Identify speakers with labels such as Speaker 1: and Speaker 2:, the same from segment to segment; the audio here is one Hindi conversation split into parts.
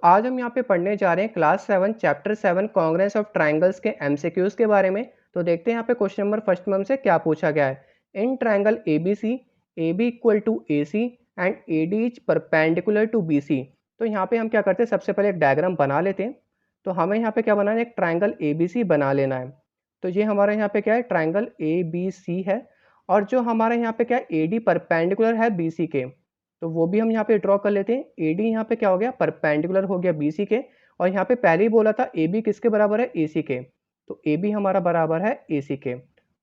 Speaker 1: आज हम यहाँ पे पढ़ने जा रहे हैं class 7 chapter 7 congruence of triangles के एमसीक्यूज के बारे में। तो देखते हैं यहाँ पे क्वेश्चन नंबर फर्स्ट में हमसे क्या पूछा गया है। In triangle ABC AB equal to AC and AD is perpendicular to BC। तो यहाँ पे हम क्या करते हैं, सबसे पहले एक डायग्राम बना लेते हैं। तो हमें यहाँ पे क्या बनाना है, एक ट्राइंगल ABC बना लेना है। तो ये हमारे यहाँ पे क्या है, ट्राइंगल ABC है। और जो हमारे यहाँ पे क्या है, AD परपेंडिकुलर है BC के, तो वो भी हम यहाँ पे ड्रॉ कर लेते हैं। AD यहाँ पे क्या हो गया, परपेंडिकुलर हो गया BC के। और यहाँ पे पहले ही बोला था AB किसके बराबर है, AC के। तो AB हमारा बराबर है AC के।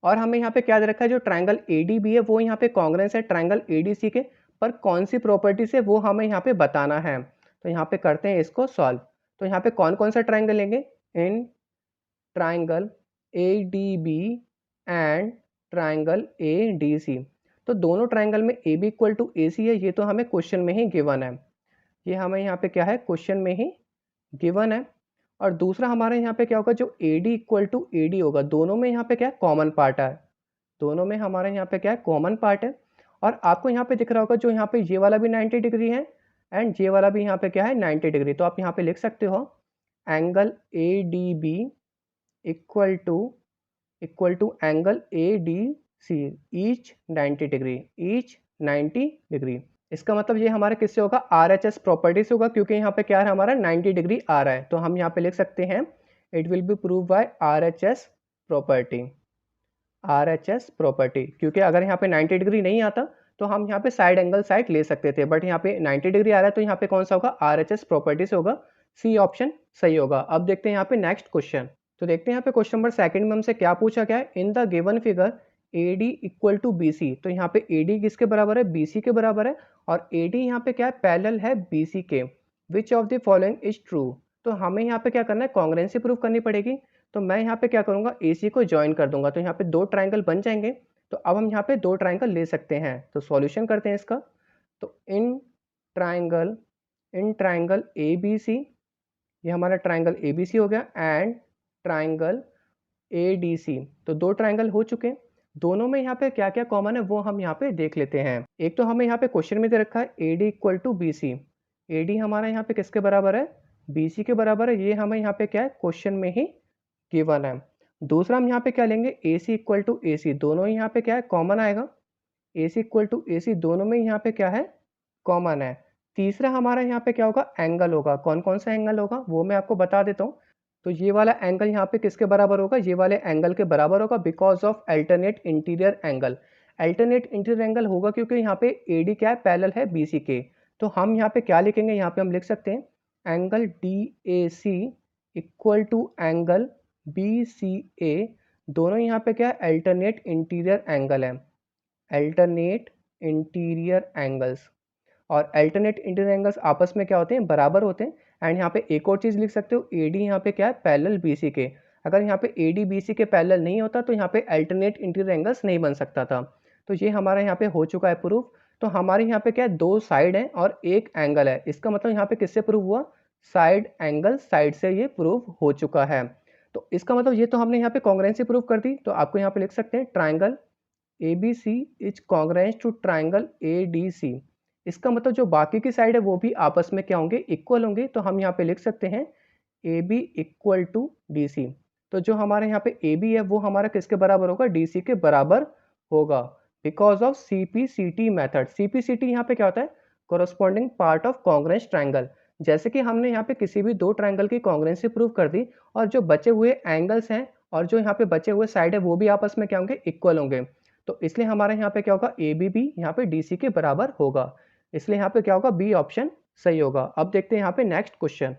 Speaker 1: और हमें यहाँ पे क्या दे रखा है, जो ट्राइंगल ADB है वो यहाँ पे कॉन्ग्रेंस है ट्राइंगल ADC के। पर कौन सी प्रॉपर्टी से वो हमें यहाँ पे बताना है। तो यहाँ पे करते हैं इसको सॉल्व। तो यहाँ पे कौन कौन सा ट्राइंगल लेंगे, in triangle ADB and triangle ADC। तो दोनों ट्राइंगल में AB इक्वल टू AC है, ये तो हमें क्वेश्चन में ही गिवन है। ये हमें यहाँ पे क्या है, क्वेश्चन में ही गिवन है। और दूसरा हमारे यहाँ पे क्या होगा, जो AD इक्वल टू AD होगा, दोनों में यहाँ पे क्या है, कॉमन पार्ट है। दोनों में हमारे यहाँ पे क्या है, कॉमन पार्ट है। और आपको यहाँ पे दिख रहा होगा, जो यहाँ पे ये वाला भी 90 डिग्री है एंड ये वाला भी यहाँ पे क्या है, 90 डिग्री। तो आप यहाँ पे लिख सकते हो angle ADB equal to angle ADC each 90 degree, each 90 degree. इसका मतलब ये हमारे किससे होगा, RHS प्रॉपर्टी से होगा, क्योंकि यहाँ पे क्या है, हमारा 90 डिग्री आ रहा है। तो हम यहाँ पे लिख सकते हैं it will be prove by RHS property. RHS property, क्योंकि अगर यहाँ पे 90 डिग्री नहीं आता तो हम यहाँ पे साइड एंगल साइड ले सकते थे, बट यहाँ पे 90 डिग्री आ रहा है, तो यहाँ पे कौन सा होगा, RHS प्रॉपर्टी से होगा। सी ऑप्शन सही होगा। अब देखते हैं यहाँ पे नेक्स्ट क्वेश्चन। तो देखते हैं यहाँ पे क्वेश्चन नंबर सेकंड में हमसे क्या पूछा गया है, in the given figure AD equal to BC। तो यहाँ पे AD किसके बराबर है, BC के बराबर है। और AD यहाँ पे क्या है, पैरेलल है BC के। Which of the following is true. तो हमें यहाँ पे क्या करना है, कॉन्ग्रुएंसी प्रूव करनी पड़ेगी। तो मैं यहाँ पे क्या करूँगा, AC को ज्वाइन कर दूंगा, तो यहाँ पे दो ट्राइंगल बन जाएंगे। तो अब हम यहाँ पे दो ट्राइंगल ले सकते हैं। तो सॉल्यूशन करते हैं इसका। तो इन ट्राइंगल ABC, ये हमारा ट्राइंगल ABC हो गया, एंड ट्राइंगल ADC। तो दो ट्राइंगल हो चुके हैं। दोनों में यहाँ पे क्या क्या कॉमन है वो हम यहाँ पे देख लेते हैं। एक तो हमें यहाँ पे क्वेश्चन में दे रखा है AD equal to BC। AD हमारा यहाँ पे किसके बराबर है, BC के बराबर है। ये हमें यहाँ पे क्या है, क्वेश्चन में ही गिवन है। दूसरा हम यहाँ पे क्या लेंगे, AC इक्वल टू AC। दोनों ही यहाँ पे क्या है, कॉमन आएगा। AC इक्वल टू AC दोनों में यहाँ पे क्या है, कॉमन है। तीसरा हमारा यहाँ पे क्या होगा, एंगल होगा। कौन कौन सा एंगल होगा वो मैं आपको बता देता हूँ। तो ये वाला एंगल यहाँ पे किसके बराबर होगा, ये वाले एंगल के बराबर होगा, because of alternate interior angle. Alternate interior angle होगा क्योंकि यहाँ पे AD क्या है, पैरेलल है BC के। तो हम यहाँ पे क्या लिखेंगे, यहाँ पे हम लिख सकते हैं angle DAC equal to angle BCA। दोनों यहाँ पे क्या है, अल्टरनेट इंटीरियर एंगल है, अल्टरनेट इंटीरियर एंगल्स। और अल्टरनेट इंटीरियर एंगल्स आपस में क्या होते हैं, बराबर होते हैं। एंड यहाँ पे एक और चीज़ लिख सकते हो, AD यहाँ पे क्या है, पैरेलल BC के। अगर यहाँ पे AD BC के पैरेलल नहीं होता तो यहाँ पे अल्टरनेट इंटीरियर एंगल्स नहीं बन सकता था। तो ये हमारा यहाँ पे हो चुका है प्रूफ। तो हमारे यहाँ पे क्या है, दो साइड हैं और एक एंगल है। इसका मतलब यहाँ पे किससे प्रूव हुआ, साइड एंगल साइड से ये प्रूव हो चुका है। तो इसका मतलब ये तो हमने यहाँ पे कॉन्ग्रुएंसी प्रूव कर दी। तो आपको यहाँ पे लिख सकते हैं triangle ABC is congruence to triangle ADC। इसका मतलब जो बाकी की साइड है वो भी आपस में क्या होंगे, इक्वल होंगे। तो हम यहाँ पे लिख सकते हैं AB इक्वल टू DC। तो जो हमारे यहाँ पे AB है वो हमारा किसके बराबर होगा, DC के बराबर होगा, because of CPCT method. CPCT यहाँ पे क्या होता है, corresponding part of congruence triangle. जैसे कि हमने यहाँ पे किसी भी दो ट्राइंगल की कॉन्ग्रुएंसी प्रूव कर दी, और जो बचे हुए एंगल्स हैं और जो यहाँ पे बचे हुए साइड है वो भी आपस में क्या होंगे, इक्वल होंगे। तो इसलिए हमारे यहाँ पे क्या होगा, AB भी यहाँ पे DC के बराबर होगा। इसलिए यहाँ पे क्या होगा, बी ऑप्शन सही होगा। अब देखते हैं यहाँ पे नेक्स्ट क्वेश्चन।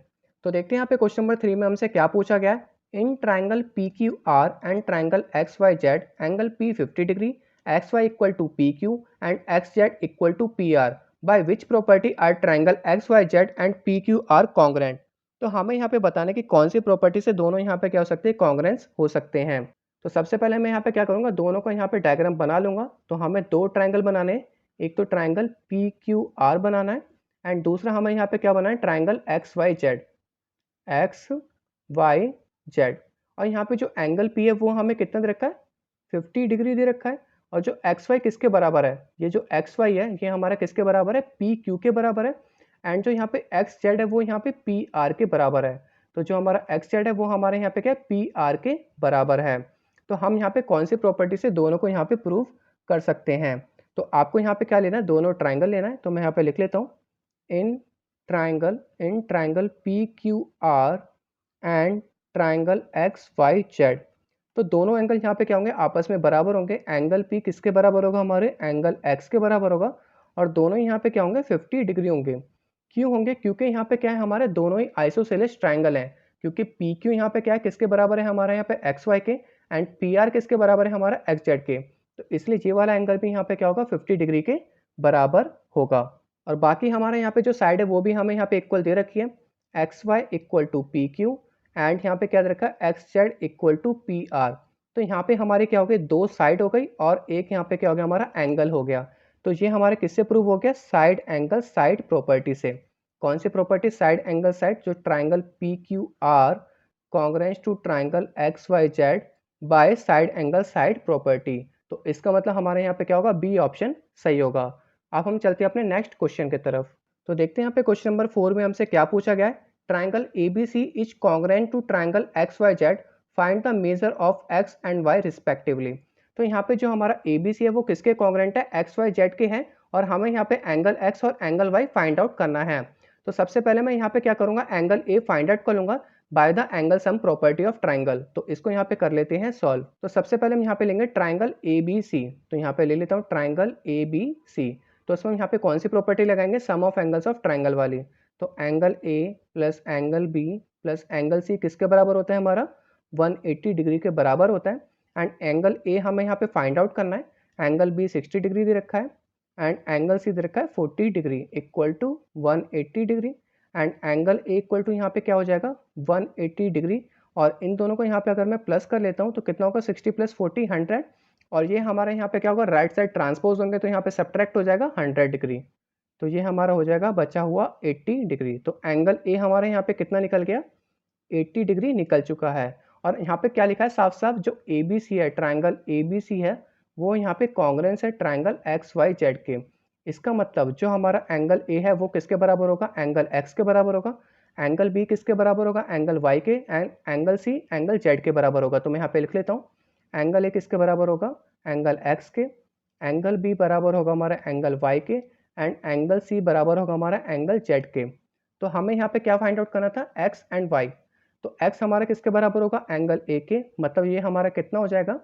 Speaker 1: तो देखते हैं यहाँ पे क्वेश्चन नंबर 3 में हमसे क्या पूछा गया है, in triangle PQR and triangle XYZ angle P 50 degree, XY equal to PQ and XZ equal to PR, by which property are triangle XYZ and PQR congruent. तो हमें यहाँ पे बताने की कौन सी प्रॉपर्टी से दोनों यहाँ पे क्या हो सकते हैं, कॉन्ग्रुएंस हो सकते हैं। तो सबसे पहले मैं यहाँ पे क्या करूँगा, दोनों का यहाँ पे डायग्राम बना लूंगा। तो हमें दो ट्राइंगल बनाने हैं, एक तो ट्राइंगल PQR बनाना है एंड दूसरा हमें यहाँ पे क्या बनाना है, ट्राइंगल XYZ। और यहाँ पे जो एंगल P है वो हमें कितना दे रखा है, 50 डिग्री दे रखा है। और जो XY किसके बराबर है, ये जो XY है ये हमारा किसके बराबर है, PQ के बराबर है। एंड जो यहाँ पे एक्स जेड है वो यहाँ पे पी आर के बराबर है। तो जो हमारा एक्स जेड है वो हमारे यहाँ पे क्या है, पी आर के बराबर है। तो हम यहाँ पे कौन सी प्रॉपर्टी से दोनों को यहाँ पे प्रूव कर सकते हैं। तो आपको यहाँ पे क्या लेना है, दोनों ट्राइंगल लेना है। तो मैं यहाँ पे लिख लेता हूँ in triangle P Q R and triangle X Y Z. तो दोनों एंगल यहाँ पे क्या होंगे, आपस में बराबर होंगे। एंगल पी किसके बराबर होगा, हमारे एंगल एक्स के बराबर होगा। और दोनों यहाँ पे क्या होंगे, 50 डिग्री होंगे। क्यों होंगे, क्योंकि यहाँ पे क्या है, हमारे दोनों ही आइसोसेलेस ट्राइंगल हैं। क्योंकि पी क्यू यहाँ पे क्या है, किसके बराबर है, हमारा यहाँ पे एक्स वाई के, एंड पी आर किसके बराबर है, हमारा एक्स जेड के। तो इसलिए ये वाला एंगल भी यहाँ पे क्या होगा, 50 डिग्री के बराबर होगा। और बाकी हमारे यहाँ पे जो साइड है वो भी हमें यहाँ पे इक्वल दे रखी है, X Y equal to P Q and यहाँ पे क्या दे रखा है, X Z equal to P R. तो यहाँ पे हमारे क्या हो गए, दो साइड हो गई और एक यहाँ पे क्या हो गया, हमारा एंगल हो गया। तो ये हमारे किससे प्रूव हो गया, साइड एंगल साइड प्रॉपर्टी से। कौन सी प्रॉपर्टी, साइड एंगल साइड, जो triangle P Q R congruence to triangle X Y Z by side angle side property. तो इसका मतलब हमारे यहाँ पे क्या होगा, बी ऑप्शन सही होगा। अब हम चलते हैं अपने नेक्स्ट क्वेश्चन की तरफ। तो देखते हैं यहाँ पे क्वेश्चन नंबर 4 में हमसे क्या पूछा गया है। Triangle ABC is congruent to triangle X Y Z, find the measure of X and Y respectively. तो यहाँ पे जो हमारा ABC है वो किसके कॉन्ग्रुएंट है, एक्स वाई जेड के हैं, और हमें यहाँ पे एंगल एक्स और एंगल वाई फाइंड आउट करना है। तो सबसे पहले मैं यहाँ पे क्या करूँगा, एंगल ए फाइंड आउट कर लूँगा by the angle sum property of triangle. तो इसको यहाँ पे कर लेते हैं सॉल्व। तो सबसे पहले हम यहाँ पे लेंगे ट्राइंगल ABC। तो यहाँ पे ले लेता हूँ ट्राइंगल ABC। तो इसमें यहाँ पे कौन सी प्रॉपर्टी लगाएंगे, sum of angles of triangle वाली। तो angle A plus angle B plus angle C किसके बराबर होता है, हमारा 180 डिग्री के बराबर होता है। एंड एंगल ए हमें यहाँ पे फाइंड आउट करना है, एंगल बी 60 डिग्री दे रखा है एंड एंगल सी दे रखा है 40 degree equal to 180 degree. And angle A equal to यहाँ पे क्या हो जाएगा, 180 डिग्री। और इन दोनों को यहाँ पे अगर मैं प्लस कर लेता हूँ तो कितना होगा, 60 प्लस 40 100। और ये हमारे यहाँ पे क्या होगा, राइट साइड ट्रांसपोज होंगे तो यहाँ पे सब्ट्रैक्ट हो जाएगा 100 डिग्री। तो ये हमारा हो जाएगा बचा हुआ 80 डिग्री। तो एंगल ए हमारे यहाँ पे कितना निकल गया, 80 डिग्री निकल चुका है। और यहाँ पे क्या लिखा है साफ साफ, जो ABC है, ट्राइंगल ABC है, वो यहाँ पे कॉन्ग्रुएंस है ट्राइंगल एक्स वाई जेड के। इसका मतलब जो हमारा एंगल ए है वो किसके बराबर होगा, एंगल एक्स के बराबर होगा। एंगल बी किसके बराबर होगा, एंगल वाई के। And angle C angle Z के बराबर होगा। तो मैं यहाँ पे लिख लेता हूँ, एंगल ए किसके बराबर होगा, एंगल एक्स के। एंगल बी बराबर होगा हमारा एंगल वाई के। एंड एंगल सी बराबर होगा हमारा एंगल जेड के। तो हमें यहाँ पे क्या फाइंड आउट करना था, एक्स एंड वाई। तो एक्स हमारा किसके बराबर होगा, एंगल ए के। मतलब ये हमारा कितना हो जाएगा,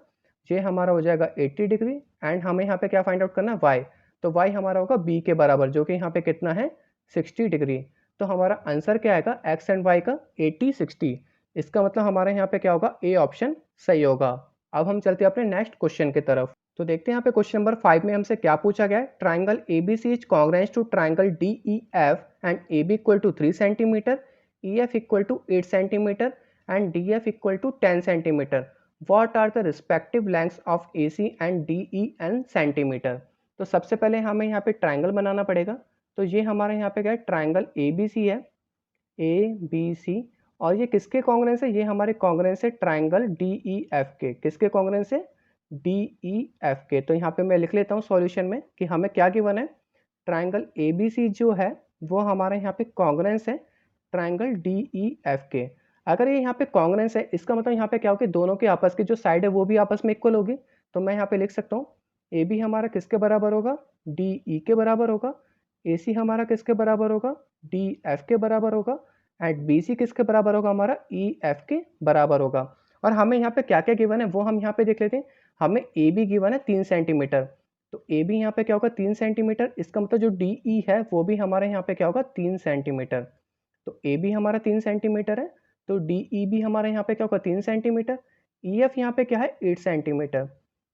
Speaker 1: ये हमारा हो जाएगा 80 डिग्री। एंड हमें यहाँ पे क्या फाइंड आउट करना है, वाई। तो वाई हमारा होगा बी के बराबर, जो कि यहाँ पे कितना है, 60 डिग्री। तो हमारा आंसर क्या आएगा, एक्स एंड वाई का 80 60। इसका मतलब हमारे यहाँ पे क्या होगा, ए ऑप्शन सही होगा। अब हम चलते हैं अपने नेक्स्ट क्वेश्चन की तरफ। तो देखते हैं यहाँ पे क्वेश्चन नंबर 5 में हमसे क्या पूछा गया है। Triangle ABC is congruence to triangle DEF and AB equal to 3 centimetre, EF equal to 8 centimetre and DF equal to 10 centimetre. What are the respective lengths of AC and DE and centimetre. तो सबसे पहले हमें यहाँ पे ट्राइंगल बनाना पड़ेगा। तो ये हमारे यहाँ पे क्या है, ट्राइंगल ABC है, ABC। और ये किसके कॉन्ग्रुएंस है, ये हमारे कॉन्ग्रुएंस है ट्राइंगल DEF के। किसके कॉन्ग्रुएंस है, DEF के। तो यहाँ पे मैं लिख लेता हूँ सॉल्यूशन में कि हमें क्या गिवन है, ट्राइंगल ABC जो है वो हमारे यहाँ पे कॉन्ग्रुएंस है ट्राइंगल DEF के। अगर ये यहाँ पे कॉन्ग्रुएंस है, इसका मतलब यहाँ पे क्या होगा, दोनों के आपस की जो साइड है वो भी आपस में इक्वल होगी। तो मैं यहाँ पे लिख सकता हूँ AB हमारा किसके बराबर होगा, DE के बराबर होगा। AC हमारा किसके बराबर होगा, DF के बराबर होगा। एंड BC किसके बराबर होगा, हमारा EF के बराबर होगा। और हमें यहाँ पे क्या क्या गिवन है वो हम यहाँ पे देख लेते हैं। हमें AB गिवन है 3 सेंटीमीटर। तो AB यहाँ पे क्या होगा, 3 सेंटीमीटर। इसका मतलब जो DE है वो भी हमारे यहाँ पे क्या होगा, 3 सेंटीमीटर। तो AB हमारा 3 सेंटीमीटर है, तो DE भी हमारे यहाँ पे क्या होगा, 3 सेंटीमीटर। EF यहाँ पे क्या है, 8 सेंटीमीटर।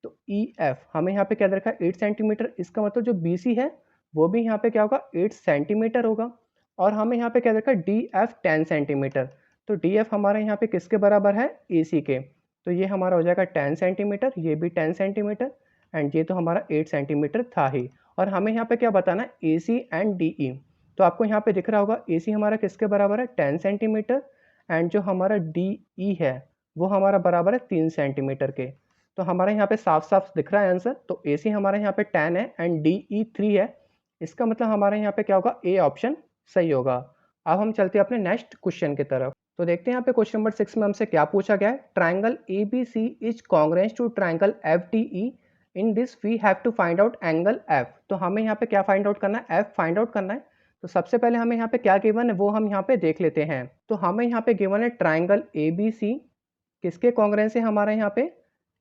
Speaker 1: तो EF हमें यहाँ पे क्या दे रखा है, 8 सेंटीमीटर। इसका मतलब जो BC है वो भी यहाँ पे क्या होगा, 8 सेंटीमीटर होगा। और हमें यहाँ पे क्या देखा, DF 10 सेंटीमीटर। तो DF हमारे यहाँ पे किसके बराबर है, AC के। तो ये हमारा हो जाएगा 10 सेंटीमीटर, ये भी 10 सेंटीमीटर एंड ये तो हमारा 8 सेंटीमीटर था ही। और हमें यहाँ पे क्या बताना है, AC एंड DE। तो आपको यहाँ पे दिख रहा होगा AC हमारा किसके बराबर है, 10 सेंटीमीटर। एंड जो हमारा DE है वो हमारा बराबर है 3 सेंटीमीटर के। तो हमारे यहाँ पे साफ साफ दिख रहा है आंसर। तो AC हमारे यहाँ पे 10 है एंड DE 3 है। इसका मतलब हमारे यहाँ पे क्या होगा, ए ऑप्शन सही होगा। अब हम चलते हैं अपने नेक्स्ट क्वेश्चन की तरफ। तो देखते हैं यहाँ पे क्वेश्चन नंबर 6 में हमसे क्या पूछा गया है। Triangle ABC is congruent to triangle FDE, in this we have to find out angle F. तो हमें यहाँ पे क्या फाइंड आउट करना है, एफ फाइंड आउट करना है। तो सबसे पहले हमें यहाँ पे क्या गिवन है वो हम यहाँ पे देख लेते हैं। तो हमें यहाँ पे गिवन है ट्राइंगल एबीसी किसके कॉन्ग्रुएंट से, हमारा यहाँ पे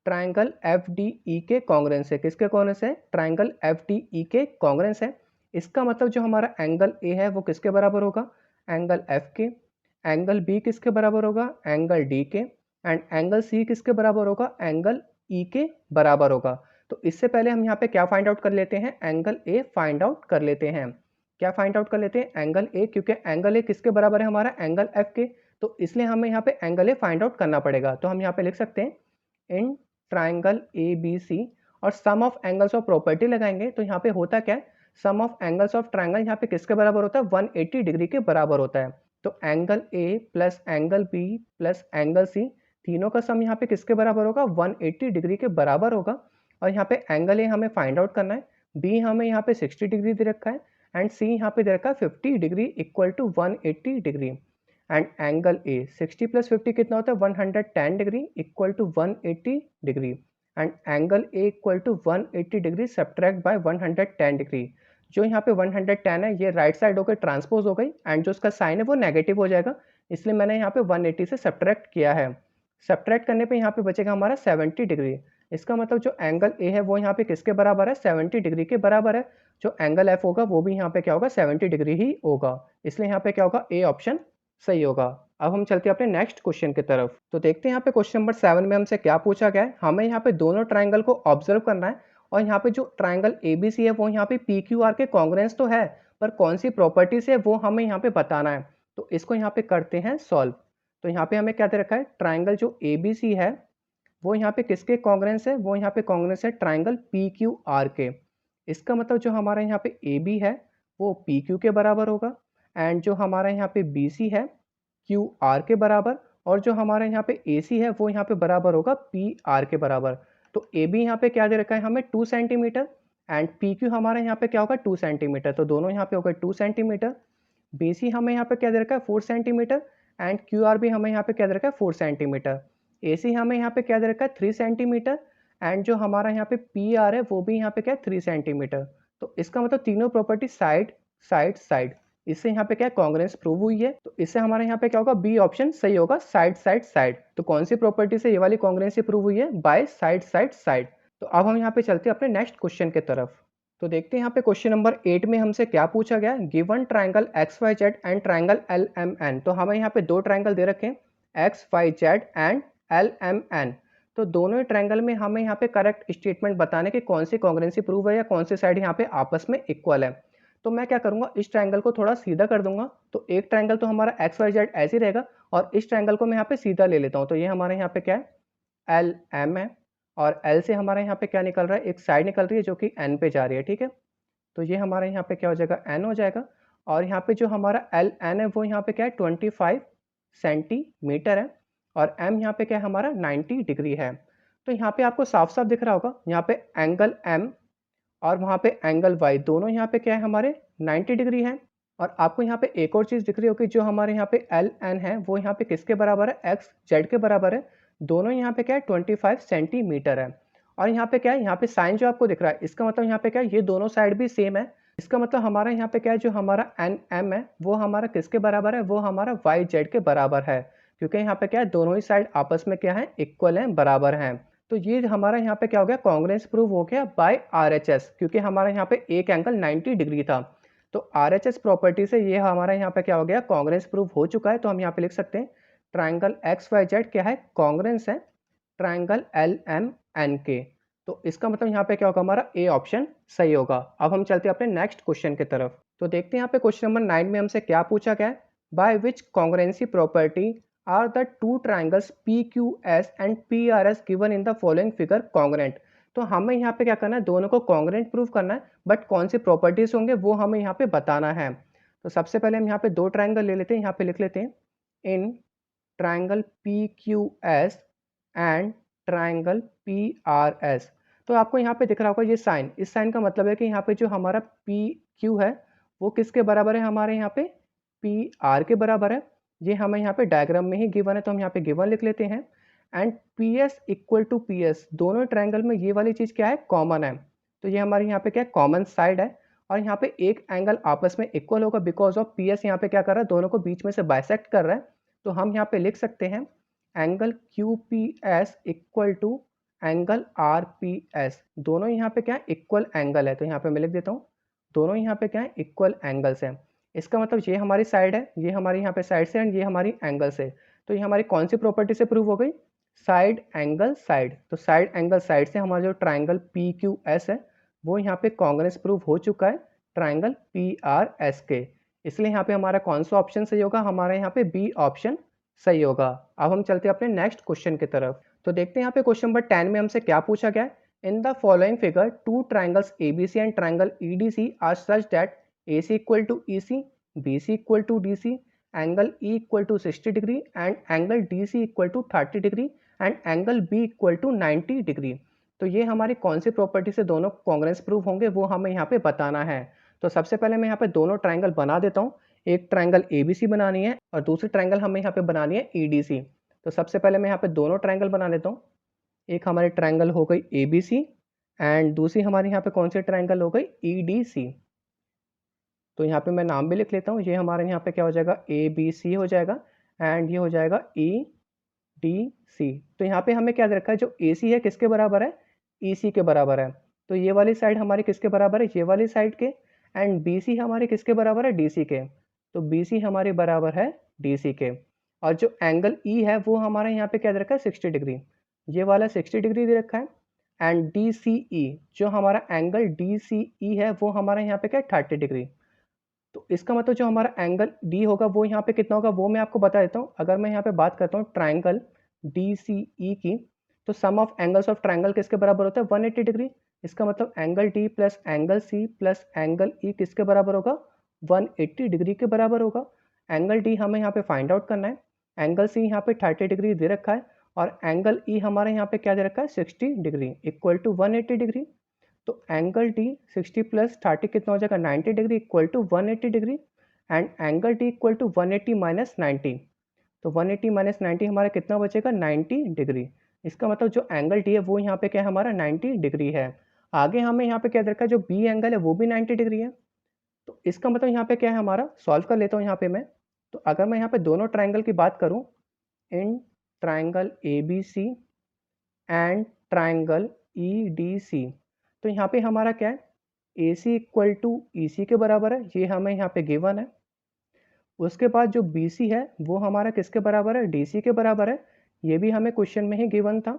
Speaker 1: ट्राइंगल एफ डी ई के कॉन्ग्रुएंट से। किसके कॉन्ग्रुएंट से, ट्राइंगल एफ डी ई के कॉन्ग्रुएंट है। इसका मतलब जो हमारा एंगल ए है वो किसके बराबर होगा, एंगल एफ के। एंगल बी किसके बराबर होगा, एंगल डी के। एंड एंगल सी किसके बराबर होगा, एंगल ई के बराबर होगा। तो इससे पहले हम यहाँ पे क्या फाइंड आउट कर लेते हैं, एंगल ए फाइंड आउट कर लेते हैं। क्या फाइंड आउट कर लेते हैं, एंगल ए, क्योंकि एंगल ए किसके बराबर है, हमारा एंगल एफ के। तो इसलिए हमें यहाँ पे एंगल ए फाइंड आउट करना पड़ेगा। तो हम यहाँ पे लिख सकते हैं in triangle A B C, और सम ऑफ एंगल्स ऑफ प्रॉपर्टी लगाएंगे। तो यहाँ पे होता क्या है, सम ऑफ एंगल्स ऑफ ट्राइंगल यहाँ पे किसके बराबर होता है, 180 डिग्री के बराबर होता है। तो angle A plus angle B plus angle C, तीनों का सम यहाँ पे किसके बराबर होगा, 180 डिग्री के बराबर होगा। और यहाँ पे एंगल ए हमें फाइंड आउट करना है, बी हमें यहाँ पे 60 डिग्री दे रखा है, एंड सी यहाँ पे दे रखा है 50 degree equal to 180 degree. And angle A 60 plus 50 कितना होता है, 110 degree equal to 180 degree. And angle A equal to 180 degree subtract by 110 degree. जो यहाँ पे 110 है ये राइट साइड होकर ट्रांसपोज हो गई, एंड जो उसका साइन है वो नेगेटिव हो जाएगा, इसलिए मैंने यहाँ पे 180 से सब्ट्रैक्ट किया है। सब्ट्रैक्ट करने पे यहाँ पे बचेगा हमारा 70 डिग्री। इसका मतलब जो एंगल ए है वो यहाँ पे किसके बराबर है, 70 डिग्री के बराबर है। जो एंगल एफ होगा वो भी यहाँ पे क्या होगा, 70 डिग्री ही होगा। इसलिए यहाँ पे क्या होगा, ए ऑप्शन सही होगा। अब हम चलते हैं अपने नेक्स्ट क्वेश्चन की तरफ। तो देखते हैं यहाँ पे क्वेश्चन नंबर 7 में हमसे क्या पूछा गया है। हमें यहाँ पे दोनों ट्राइंगल को ऑब्जर्व करना है, और यहाँ पे जो ट्राइंगल एबीसी है वो यहाँ पे पी क्यू आर के कॉन्ग्रुएंस तो है, पर कौन सी प्रॉपर्टीज है वो हमें यहाँ पे बताना है। तो इसको यहाँ पे करते हैं सॉल्व। तो यहाँ पे हमें क्या दे रखा है, ट्राइंगल जो एबीसी है वो यहाँ पे किसके कॉन्ग्रुएंस है, वो यहाँ पे कॉन्ग्रुएंस है ट्राइंगल पी क्यू आर के। इसका मतलब जो हमारा यहाँ पे ए बी है वो पी क्यू के बराबर होगा, एंड जो हमारा यहाँ पे बी सी है क्यू आर के बराबर, और जो हमारा यहाँ पे ए सी है वो यहाँ पे बराबर होगा पी आर के बराबर। तो ए बी यहाँ पे क्या दे रखा है हमें 2 सेंटीमीटर, एंड पी क्यू हमारा यहाँ पे क्या होगा 2 सेंटीमीटर, तो दोनों यहाँ पे होगा 2 सेंटीमीटर। बी सी हमें यहाँ पे क्या दे रखा है 4 सेंटीमीटर, एंड क्यू आर भी हमें यहाँ पे क्या दे रखा है 4 सेंटीमीटर। ए सी हमें यहाँ पे क्या दे रखा है 3 सेंटीमीटर, एंड जो हमारा यहाँ पे पी आर है वो भी यहाँ पे क्या है 3 सेंटीमीटर। तो इसका मतलब तीनों प्रॉपर्टी साइड साइड साइड, इससे यहाँ पे क्या कॉन्ग्रुएंस प्रूव हुई है। तो इससे हमारे यहाँ पे क्या होगा, बी ऑप्शन सही होगा, साइड साइड साइड। तो कौन सी प्रॉपर्टी से ये वाली कॉन्ग्रुएंसी प्रूव हुई है, बाय साइड साइड साइड। तो अब हम यहाँ पे चलते हैं अपने नेक्स्ट क्वेश्चन की तरफ। तो देखते हैं यहाँ पे क्वेश्चन नंबर 8 में हमसे क्या पूछा गया, given triangle X Y Z and triangle L M N. तो हमें यहाँ पे दो ट्राइंगल दे रखे हैं X Y Z and L M N. तो दोनों ही ट्राइंगल में हमें यहाँ पे करेक्ट स्टेटमेंट बताने की कौन सी कॉन्ग्रुएंसी प्रूव है या कौन सी साइड यहाँ पे आपस में इक्वल है। तो मैं क्या करूंगा, इस ट्राइंगल को थोड़ा सीधा कर दूंगा। तो एक ट्राइंगल तो हमारा एक्स वाई जेड ऐसे ही रहेगा, और इस ट्राइंगल को मैं यहाँ पे सीधा ले लेता हूँ। तो ये हमारे यहाँ पे क्या है, एल एम है, और एल से हमारे यहाँ पे क्या निकल रहा है, एक साइड निकल रही है जो कि एन पे जा रही है, ठीक है। तो ये हमारे यहाँ पे क्या हो जाएगा, एन हो जाएगा। और यहाँ पे जो हमारा एल एन है वो यहाँ पे क्या है 25 सेंटीमीटर है, और एम यहाँ पे क्या है हमारा 90 डिग्री है। तो यहाँ पे आपको साफ साफ दिख रहा होगा, यहाँ पे एंगल एम और वहाँ पे एंगल वाई दोनों यहाँ पे क्या है हमारे 90 डिग्री है। और आपको यहाँ पे एक और चीज़ दिख रही होगी, जो हमारे यहाँ पे एल एन है वो यहाँ पे किसके बराबर है, एक्स जेड के बराबर है। दोनों यहाँ पे क्या है 25 सेंटीमीटर है। और यहाँ पे क्या है, यहाँ पे साइन जो आपको दिख रहा है, इसका मतलब यहाँ पे क्या है, ये दोनों साइड भी सेम है। इसका मतलब हमारा यहाँ पे क्या है, जो हमारा एन एम है वो हमारा किसके बराबर है, वो हमारा वाई जेड के बराबर है। क्योंकि यहाँ पे क्या है, दोनों ही साइड आपस में क्या है, इक्वल है, बराबर हैं। तो ये हमारा यहाँ पे क्या हो गया, कॉन्ग्रुएंस प्रूव हो गया बाय आरएचएस, क्योंकि हमारा यहाँ पे एक एंगल 90 डिग्री था। तो आरएचएस प्रॉपर्टी से ये हमारा यहाँ पे क्या हो गया, कॉन्ग्रुएंस प्रूव हो चुका है। तो हम यहाँ पे लिख सकते हैं ट्राइंगल एक्स वाई जेड क्या है, कॉन्ग्रुएंस है ट्राइंगल एल एम एन के। तो इसका मतलब यहाँ पे क्या होगा, हमारा ए ऑप्शन सही होगा। अब हम चलते हैं अपने नेक्स्ट क्वेश्चन की तरफ। तो देखते हैं यहाँ पे क्वेश्चन नंबर 9 में हमसे क्या पूछा गया है, by which congruency property are the two triangles PQS and PRS given in the following figure congruent। तो हमें यहाँ पे क्या करना है, दोनों को कॉन्ग्रुएंट प्रूव करना है, बट कौन सी प्रॉपर्टीज होंगे वो हमें यहाँ पे बताना है। तो सबसे पहले हम यहाँ पे दो ट्राइंगल ले लेते हैं, यहाँ पे लिख लेते हैं in triangle PQS and triangle PRS। तो आपको यहाँ पे दिख रहा होगा ये साइन, इस साइन का मतलब है कि यहाँ पे जो हमारा PQ है वो किसके बराबर है हमारे यहाँ पे, पी आर के बराबर है। ये हमें यहाँ पे डायग्राम में ही गिवन है, तो हम यहाँ पे गिवन लिख लेते हैं। And P S equal to P S, दोनों ट्रायंगल में ये वाली चीज़ क्या है, कॉमन है। तो ये हमारे यहाँ पे क्या है, कॉमन साइड है। और यहाँ पे एक एंगल आपस में इक्वल होगा बिकॉज ऑफ पी एस यहाँ पे क्या कर रहा है, दोनों को बीच में से बाइसेक्ट कर रहा है। तो हम यहाँ पे लिख सकते हैं angle Q P S equal to angle R P S. दोनों यहाँ पे क्या है, इक्वल एंगल है। तो यहाँ पे मैं लिख देता हूँ, दोनों यहाँ पे क्या है, इक्वल एंगल्स हैं। इसका मतलब ये हमारी साइड है, ये हमारी यहाँ पे साइड से, एंड ये हमारी एंगल से। तो ये हमारी कौन सी प्रॉपर्टी से प्रूव हो गई, साइड एंगल साइड। तो साइड एंगल साइड से हमारा जो ट्राइंगल पी क्यू एस है वो यहाँ पे कॉन्ग्रेंस प्रूव हो चुका है ट्राइंगल पी आर एस के। इसलिए यहाँ पे हमारा कौन सा ऑप्शन सही होगा, हमारा यहाँ पे बी ऑप्शन सही होगा। अब हम चलते हैं अपने नेक्स्ट क्वेश्चन की तरफ। तो देखते हैं यहाँ पे क्वेश्चन नंबर 10 में हमसे क्या पूछा गया है। In the following figure two triangles ABC and triangle EDC are such that AC equal to EC, BC equal to DC, angle E equal to 60 degree and angle DC equal to 30 degree and angle B equal to 90 degree. तो ये हमारी कौन सी प्रॉपर्टी से दोनों कॉन्ग्रेंस प्रूव होंगे वो हमें यहाँ पे बताना है। तो सबसे पहले मैं यहाँ पे दोनों ट्राइंगल बना देता हूँ। एक ट्राइंगल ABC बनानी है और दूसरी ट्राइंगल हमें यहाँ पे बनानी है EDC। तो सबसे पहले मैं यहाँ पे दोनों ट्राइंगल बना लेता हूँ। एक हमारी ट्राइंगल हो गई ABC एंड दूसरी हमारी यहाँ पे कौन सी ट्राइंगल हो गई, EDC। तो यहाँ पे मैं नाम भी लिख लेता हूँ। ये हमारे यहाँ पे क्या हो जाएगा, ABC हो जाएगा एंड ये हो जाएगा EDC। तो यहाँ पे हमें क्या दे रखा है, जो AC है किसके बराबर है, EC के बराबर है। तो ये वाली साइड हमारी किसके बराबर है, ये वाली साइड के। एंड BC हमारी किसके बराबर है, DC के। तो BC हमारे बराबर है DC के। और जो एंगल E है वो हमारा यहाँ पे क्या दे रखा है, 60 डिग्री। ये वाला 60 डिग्री दे रखा है। एंड DCE, जो हमारा एंगल DCE है वो हमारा यहाँ पे क्या है, 30 डिग्री। तो इसका मतलब जो हमारा एंगल D होगा वो यहाँ पे कितना होगा वो मैं आपको बता देता हूँ। अगर मैं यहाँ पे बात करता हूँ ट्राइंगल DCE की, तो सम ऑफ एंगल्स ऑफ ट्राइंगल किसके बराबर होता है, 180 डिग्री। इसका मतलब angle D plus angle C plus angle E किसके बराबर होगा, 180 डिग्री के बराबर होगा। एंगल D हमें यहाँ पे फाइंड आउट करना है। एंगल C यहाँ पे 30 डिग्री दे रखा है और एंगल E हमारे यहाँ पे क्या दे रखा है, 60 डिग्री इक्वल टू 180 डिग्री। तो एंगल D 60 प्लस 30 कितना हो जाएगा, 90 degree equal to 180 degree. And angle D equal to 180 minus 90। तो 180 माइनस 90 हमारा कितना बचेगा, 90 डिग्री। इसका मतलब जो एंगल D है वो यहाँ पे क्या है, हमारा 90 डिग्री है। आगे हमें यहाँ पे क्या दे रखा है, जो B एंगल है वो भी 90 डिग्री है। तो इसका मतलब यहाँ पे क्या है हमारा, सॉल्व कर लेता हूँ यहाँ पे मैं। तो अगर मैं यहाँ पे दोनों ट्राइंगल की बात करूँ, in triangle ABC and triangle EDC, तो यहाँ पे हमारा क्या है, AC इक्वल टू EC के बराबर है, ये हमें यहाँ पे गिवन है। उसके बाद जो BC है वो हमारा किसके बराबर है, DC के बराबर है, ये भी हमें क्वेश्चन में ही गिवन था।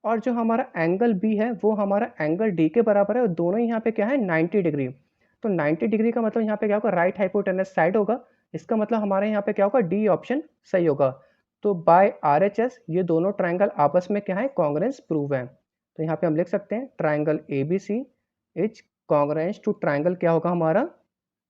Speaker 1: और जो हमारा एंगल B है वो हमारा एंगल D के बराबर है और दोनों यहाँ पे क्या है, 90 डिग्री। तो 90 डिग्री का मतलब यहाँ पे क्या होगा, राइट हाइपोटेनस साइड होगा। इसका मतलब हमारे यहाँ पे क्या होगा, D ऑप्शन सही होगा। तो बाय RHS ये दोनों ट्राइंगल आपस में क्या है, कॉन्ग्रेंस प्रूव है। तो यहाँ पे हम लिख सकते हैं triangle ABC is congruence to triangle क्या होगा हमारा,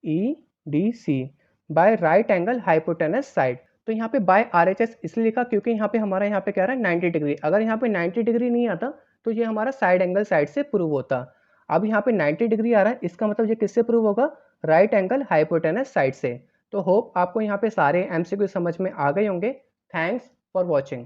Speaker 1: EDC by right angle hypotenuse side. तो यहाँ पे बाय RHS इसलिए लिखा क्योंकि यहाँ पे हमारा यहाँ पे क्या रहा है, 90 डिग्री। अगर यहाँ पे 90 डिग्री नहीं आता तो ये हमारा साइड एंगल साइड से प्रूव होता। अब यहाँ पे 90 डिग्री आ रहा है, इसका मतलब ये किससे प्रूव होगा, राइट एंगल हाइपोटेनस साइड से। तो होप आपको यहाँ पे सारे MCQ समझ में आ गए होंगे। Thanks for watching.